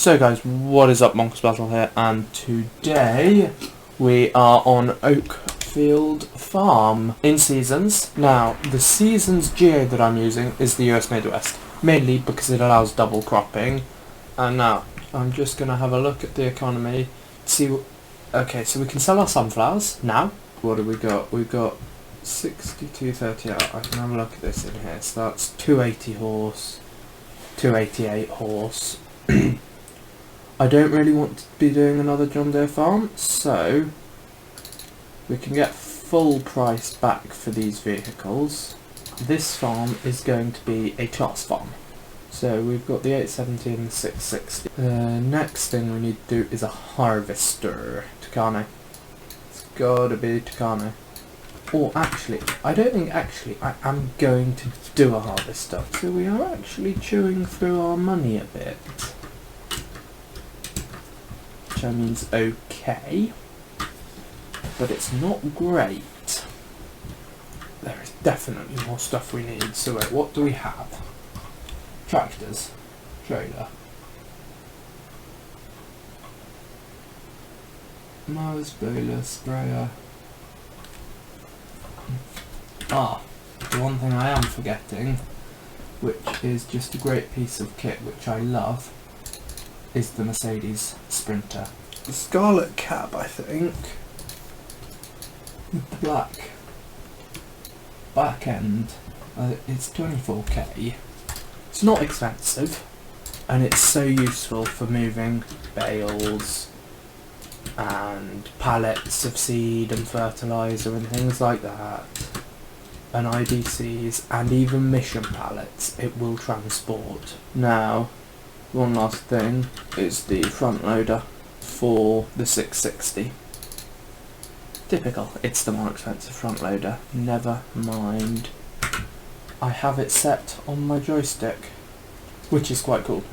So guys, what is up? Bonkers Basil here, and today we are on Oakfield Farm in seasons. Now, the seasons geo that I'm using is the US Midwest, mainly because it allows double cropping. And now, I'm just going to have a look at the economy, see. Okay, so we can sell our sunflowers now. What do we got? We've got 62.30 out. I can have a look at this in here. So that's 280 horse, 288 horse. I don't really want to be doing another John Deere farm, so we can get full price back for these vehicles. This farm is going to be a Claas farm. So we've got the 870 and the 660. The next thing we need to do is a harvester. Tucano. It's gotta be Tucano. Or actually, I don't think I am going to do a harvester. So we are actually chewing through our money a bit. Which means okay, but it's not great. There is definitely more stuff we need. So wait, what do we have? Tractors, trailer, mowers, baler, sprayer. Ah, the one thing I am forgetting, which is just a great piece of kit which I love, is the Mercedes Sprinter. The Scarlet cab, I think, with the black back end. It's 24k. It's not expensive, and it's so useful for moving bales and pallets of seed and fertiliser and things like that, and IBCs and even mission pallets it will transport. Now, one last thing is the front loader for the 660. Typical, it's the more expensive front loader. Never mind. I have it set on my joystick, which is quite cool.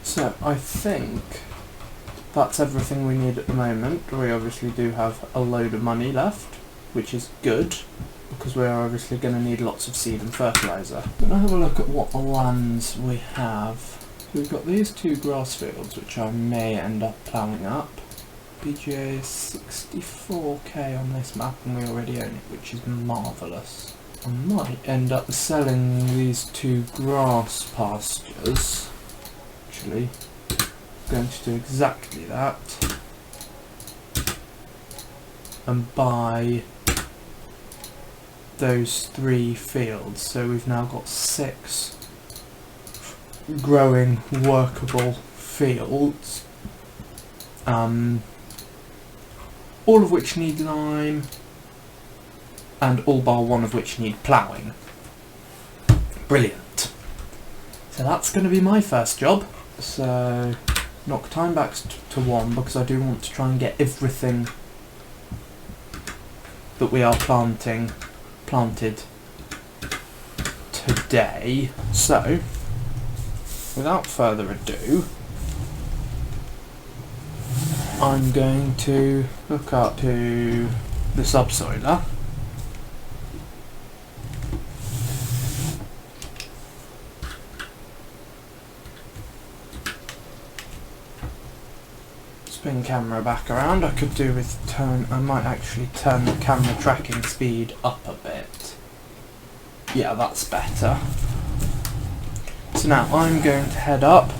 So I think that's everything we need at the moment. We obviously do have a load of money left, which is good, because we are obviously going to need lots of seed and fertiliser. I'm going to have a look at what lands we have. So we've got these two grass fields, which I may end up ploughing up. BGA is 64k on this map, and we already own it, which is marvellous. I might end up selling these two grass pastures. Actually, I'm going to do exactly that. And buy those 3 fields, so we've now got 6 growing workable fields, all of which need lime and all bar one of which need ploughing. Brilliant. So that's going to be my first job. So knock time back to 1, because I do want to try and get everything that we are planted today. So without further ado, I'm going to hook up to the subsoiler. Spin camera back around. I could do with I might actually turn the camera tracking speed up a bit. Yeah, that's better. So now I'm going to head up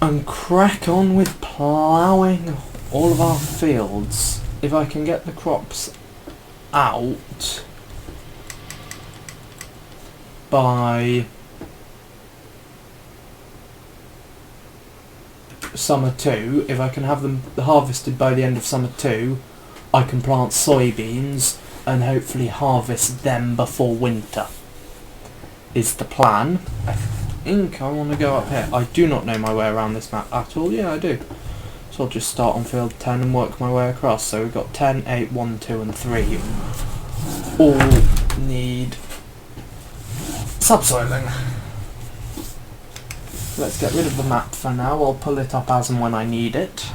and crack on with ploughing all of our fields. If I can get the crops out by summer 2, if I can have them harvested by the end of summer 2, I can plant soybeans and hopefully harvest them before winter, is the plan. I think I want to go up here. I do not know my way around this map at all. Yeah, I do. So I'll just start on field 10 and work my way across. So we've got 10, 8, 1, 2 and 3 all need subsoiling. Let's get rid of the map for now. I'll pull it up as and when I need it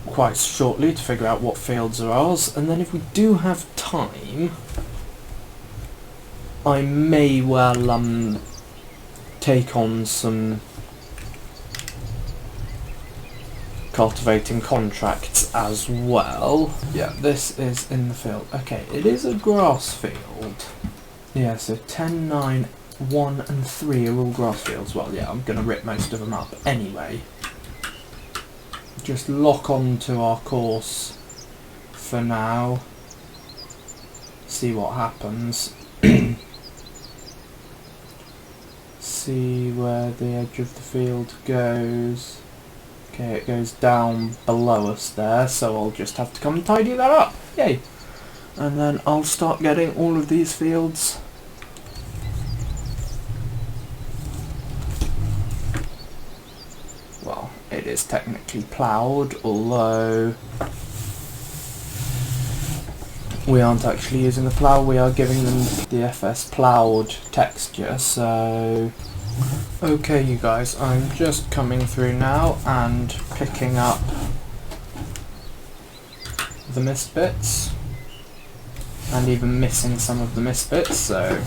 quite shortly to figure out what fields are ours, and then if we do have time, I may well take on some cultivating contracts as well. Yeah, this is in the field. Okay, it is a grass field. Yeah, so 10, 9, 1 and 3 are all grass fields. Well, yeah, I'm going to rip most of them up anyway. Just lock on to our course for now. See what happens. See where the edge of the field goes. Okay, it goes down below us there, so I'll just have to come and tidy that up. Yay! And then I'll start getting all of these fields. Well, it is technically ploughed, although we aren't actually using the plough, we are giving them the FS ploughed texture, so... Okay, you guys, I'm just coming through now and picking up the missed bits, and even missing some of the missed bits, so...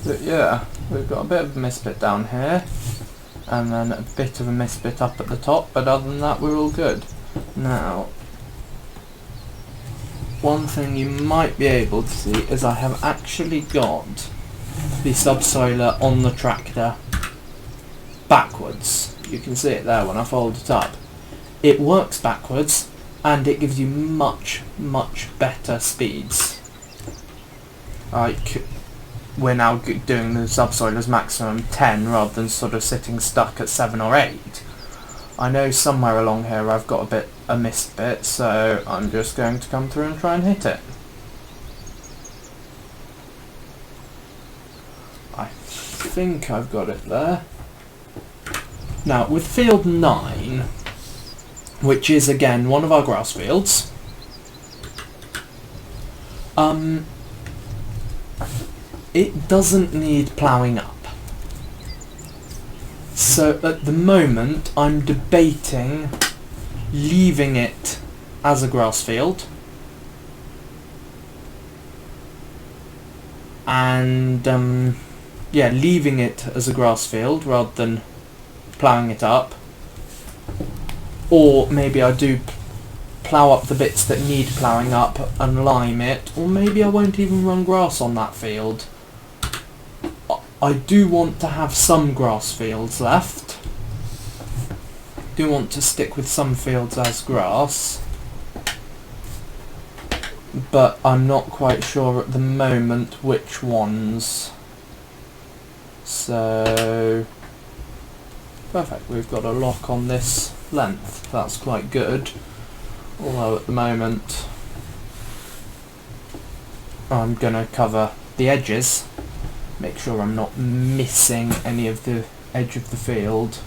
But yeah, we've got a bit of a missed bit down here, and then a bit of a missed bit up at the top, but other than that we're all good. Now, one thing you might be able to see is I have actually got the subsoiler on the tractor backwards. You can see it there when I fold it up. It works backwards and it gives you much better speeds. Like, we're now doing the subsoilers maximum 10 rather than sort of sitting stuck at 7 or 8. I know somewhere along here I've got a missed bit, so I'm just going to come through and try and hit it. I think I've got it there. Now, with field 9, which is again one of our grass fields, it doesn't need ploughing up. So at the moment I'm debating leaving it as a grass field and yeah, leaving it as a grass field rather than ploughing it up, or maybe I do plough up the bits that need ploughing up and lime it, or maybe I won't even run grass on that field. I do want to have some grass fields left. Do want to stick with some fields as grass, but I'm not quite sure at the moment which ones. So perfect, we've got a lock on this length, that's quite good, although at the moment I'm going to cover the edges, make sure I'm not missing any of the edge of the field.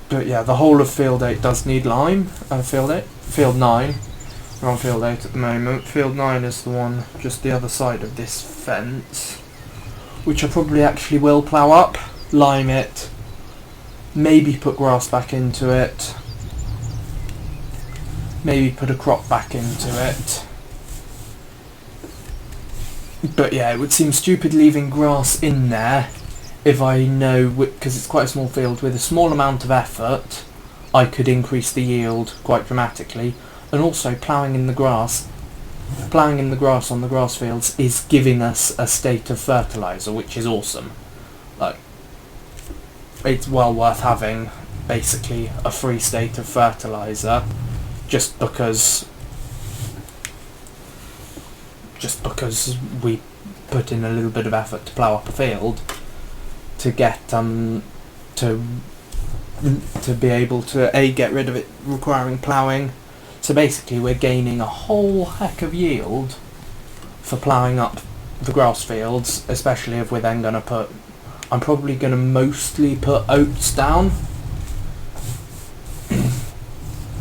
But yeah, the whole of field 8 does need lime. Field 9. We're on field 8 at the moment. Field 9 is the one just the other side of this fence, which I probably actually will plough up, lime it, maybe put grass back into it, maybe put a crop back into it. But yeah, it would seem stupid leaving grass in there if I know, because it's quite a small field, with a small amount of effort I could increase the yield quite dramatically. And also ploughing in the grass on the grass fields is giving us a state of fertiliser, which is awesome. Like, it's well worth having basically a free state of fertiliser just because we put in a little bit of effort to plough up a field to get to be able to get rid of it requiring ploughing. So basically we're gaining a whole heck of yield for ploughing up the grass fields, especially if we're then going to put, I'm probably going to mostly put oats down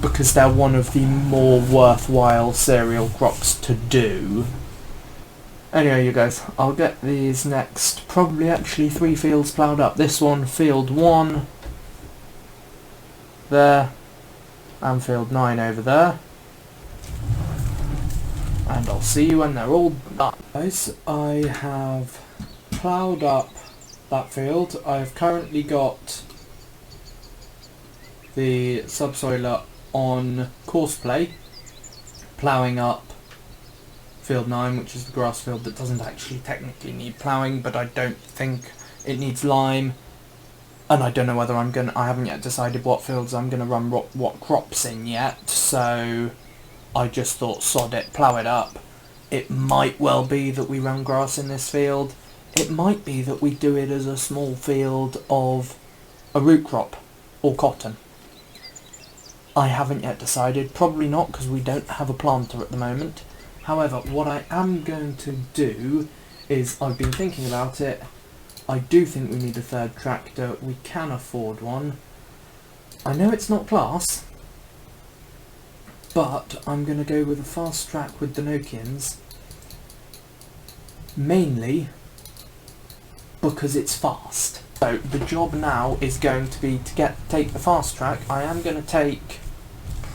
because they're one of the more worthwhile cereal crops to do. Anyway, you guys, I'll get these next, probably actually 3 fields ploughed up. This one, field 1, there, and field 9 over there. and I'll see you when they're all done. Guys, I have ploughed up that field. I've currently got the subsoiler on course play, ploughing up field 9, which is the grass field that doesn't actually technically need ploughing, but I don't think it needs lime. And I don't know whether I haven't yet decided what fields I'm going to run what crops in yet, so I just thought sod it, plough it up. It might well be that we run grass in this field. It might be that we do it as a small field of a root crop or cotton. I haven't yet decided, probably not because we don't have a planter at the moment. However, what I am going to do is, I've been thinking about it, I do think we need a third tractor. We can afford one. I know it's not Claas, but I'm going to go with a fast track with the Nokians, mainly because it's fast. So the job now is going to be to take the fast track. I am going to take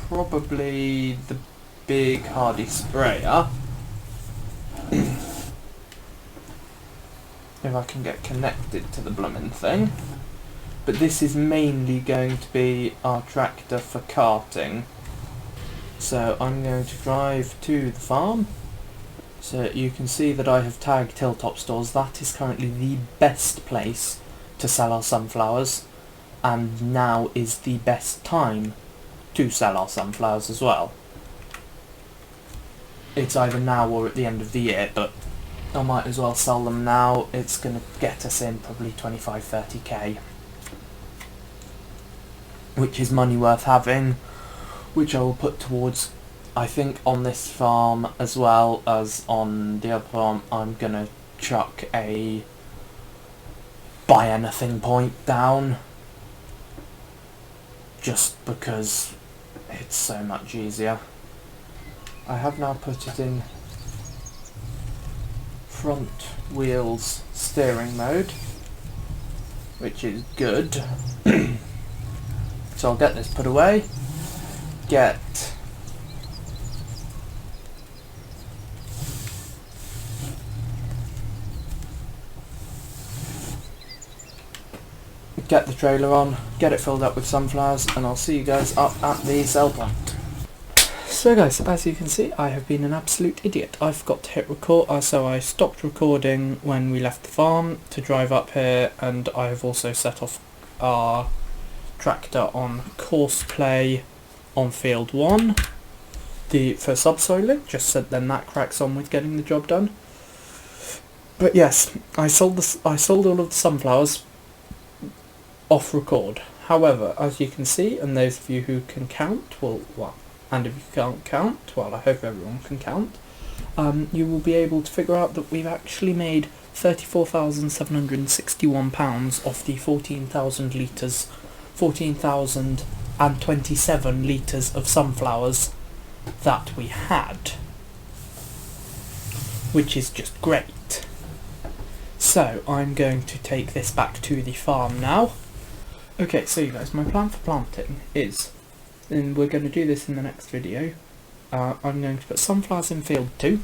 probably the big hardy sprayer. If I can get connected to the blooming thing. But this is mainly going to be our tractor for carting. So I'm going to drive to the farm. So you can see that I have tagged Hilltop Stores. That is currently the best place to sell our sunflowers. And now is the best time to sell our sunflowers as well. It's either now or at the end of the year, but I might as well sell them now. It's going to get us in probably 25-30k, which is money worth having, which I will put towards, I think, on this farm as well as on the other farm. I'm going to chuck a buy anything point down, just because it's so much easier. I have now put it in front wheels steering mode, which is good. So I'll get this put away, get the trailer on, get it filled up with sunflowers, and I'll see you guys up at the cell plant. So guys, as you can see, I have been an absolute idiot. I forgot to hit record, so I stopped recording when we left the farm to drive up here, and I have also set off our tractor on course play on field 1 for subsoiling, just so then that cracks on with getting the job done. But yes, I sold all of the sunflowers off record. However, as you can see, and those of you who can count and if you can't count, well, I hope everyone can count, you will be able to figure out that we've actually made £34,761 off the 14,027 litres of sunflowers that we had, which is just great. So I'm going to take this back to the farm now. Okay, so you guys, my plan for planting is, and we're going to do this in the next video, I'm going to put sunflowers in field 2,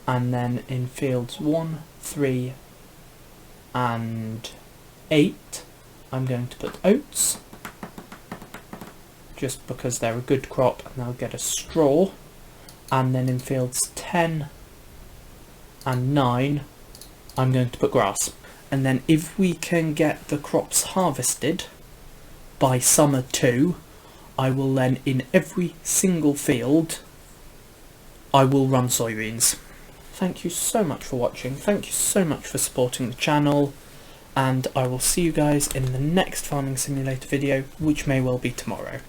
and then in fields 1, 3 and 8 I'm going to put oats, just because they're a good crop and they'll get a straw, and then in fields 10 and 9 I'm going to put grass. And then if we can get the crops harvested by summer 2, I will then, in every single field, I will run soybeans. Thank you so much for watching, thank you so much for supporting the channel, and I will see you guys in the next Farming Simulator video, which may well be tomorrow.